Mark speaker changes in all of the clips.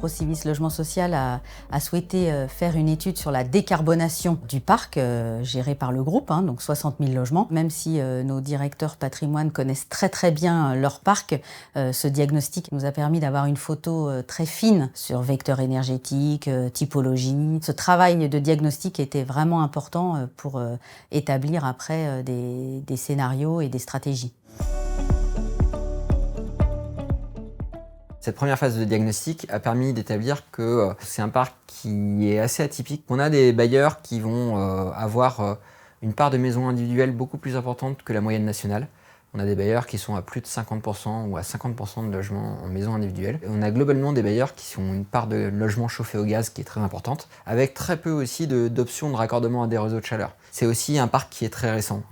Speaker 1: Procivis Logement Social a souhaité faire une étude sur la décarbonation du parc géré par le groupe, donc 60 000 logements. Même si nos directeurs patrimoine connaissent très bien leur parc, ce diagnostic nous a permis d'avoir une photo très fine sur vecteurs énergétiques, typologie. Ce travail de diagnostic était vraiment important pour établir après des scénarios et des stratégies.
Speaker 2: Cette première phase de diagnostic a permis d'établir que c'est un parc qui est assez atypique. On a des bailleurs qui vont avoir une part de maisons individuelles beaucoup plus importante que la moyenne nationale. On a des bailleurs qui sont à plus de 50% ou à 50% de logements en maison individuelle. Et on a globalement des bailleurs qui ont une part de logements chauffés au gaz qui est très importante, avec très peu aussi d'options de raccordement à des réseaux de chaleur. C'est aussi un parc qui est très récent.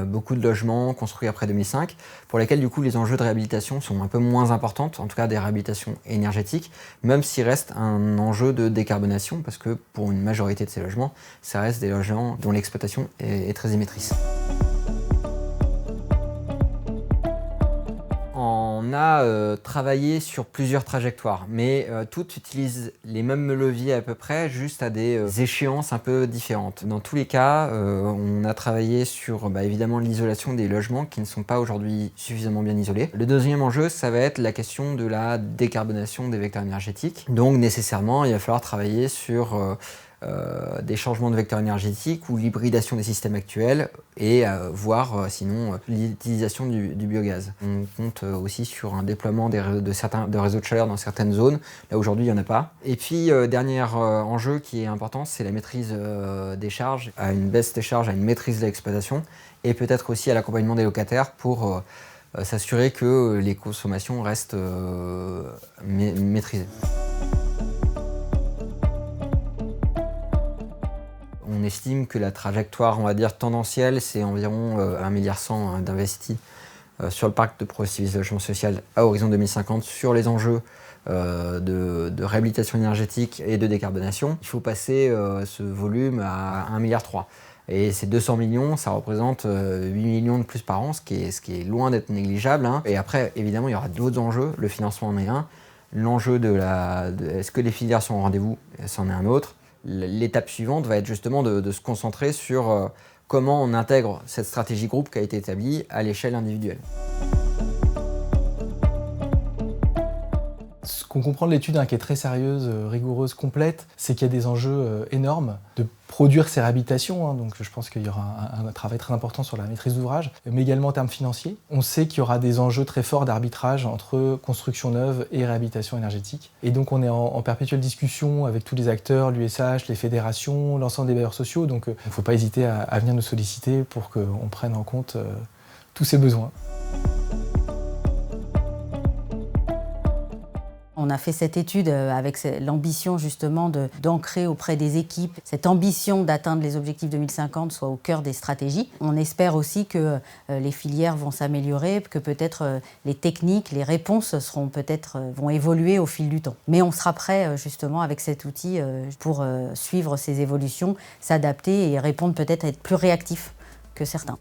Speaker 2: Beaucoup de logements construits après 2005, pour lesquels du coup les enjeux de réhabilitation sont un peu moins importants, en tout cas des réhabilitations énergétiques, même s'il reste un enjeu de décarbonation, parce que pour une majorité de ces logements, ça reste des logements dont l'exploitation est très émettrice. On a travaillé sur plusieurs trajectoires, mais toutes utilisent les mêmes leviers à peu près, juste à des échéances un peu différentes. Dans tous les cas, on a travaillé sur évidemment l'isolation des logements qui ne sont pas aujourd'hui suffisamment bien isolés. Le deuxième enjeu, ça va être la question de la décarbonation des vecteurs énergétiques. Donc nécessairement, il va falloir travailler sur des changements de vecteurs énergétiques ou l'hybridation des systèmes actuels et voire sinon l'utilisation du biogaz. On compte aussi sur un déploiement de réseaux de chaleur dans certaines zones, là aujourd'hui il n'y en a pas. Et puis dernier enjeu qui est important, c'est la maîtrise des charges, à une baisse des charges, à une maîtrise de l'exploitation et peut-être aussi à l'accompagnement des locataires pour s'assurer que les consommations restent maîtrisées. On estime que la trajectoire, on va dire, tendancielle, c'est environ 1,1 milliard d'investis sur le parc de Procivis Logement Social à horizon 2050 sur les enjeux de réhabilitation énergétique et de décarbonation. Il faut passer ce volume à 1,3 milliard. Et ces 200 millions, ça représente 8 millions de plus par an, ce qui est loin d'être négligeable. Et après, évidemment, il y aura d'autres enjeux. Le financement en est un. L'enjeu est-ce que les filières sont au rendez-vous, c'en est un autre. L'étape suivante va être justement de se concentrer sur comment on intègre cette stratégie groupe qui a été établie à l'échelle individuelle.
Speaker 3: Ce qu'on comprend de l'étude, qui est très sérieuse, rigoureuse, complète, c'est qu'il y a des enjeux énormes de produire ces réhabilitations. Donc je pense qu'il y aura un travail très important sur la maîtrise d'ouvrage, mais également en termes financiers. On sait qu'il y aura des enjeux très forts d'arbitrage entre construction neuve et réhabilitation énergétique. Et donc on est en perpétuelle discussion avec tous les acteurs, l'USH, les fédérations, l'ensemble des bailleurs sociaux. Donc il ne faut pas hésiter à venir nous solliciter pour qu'on prenne en compte tous ces besoins.
Speaker 1: On a fait cette étude avec l'ambition justement d'ancrer auprès des équipes cette ambition d'atteindre les objectifs 2050 soit au cœur des stratégies. On espère aussi que les filières vont s'améliorer, que peut-être les techniques, les réponses vont évoluer au fil du temps. Mais on sera prêt justement avec cet outil pour suivre ces évolutions, s'adapter et répondre peut-être à être plus réactif que certains.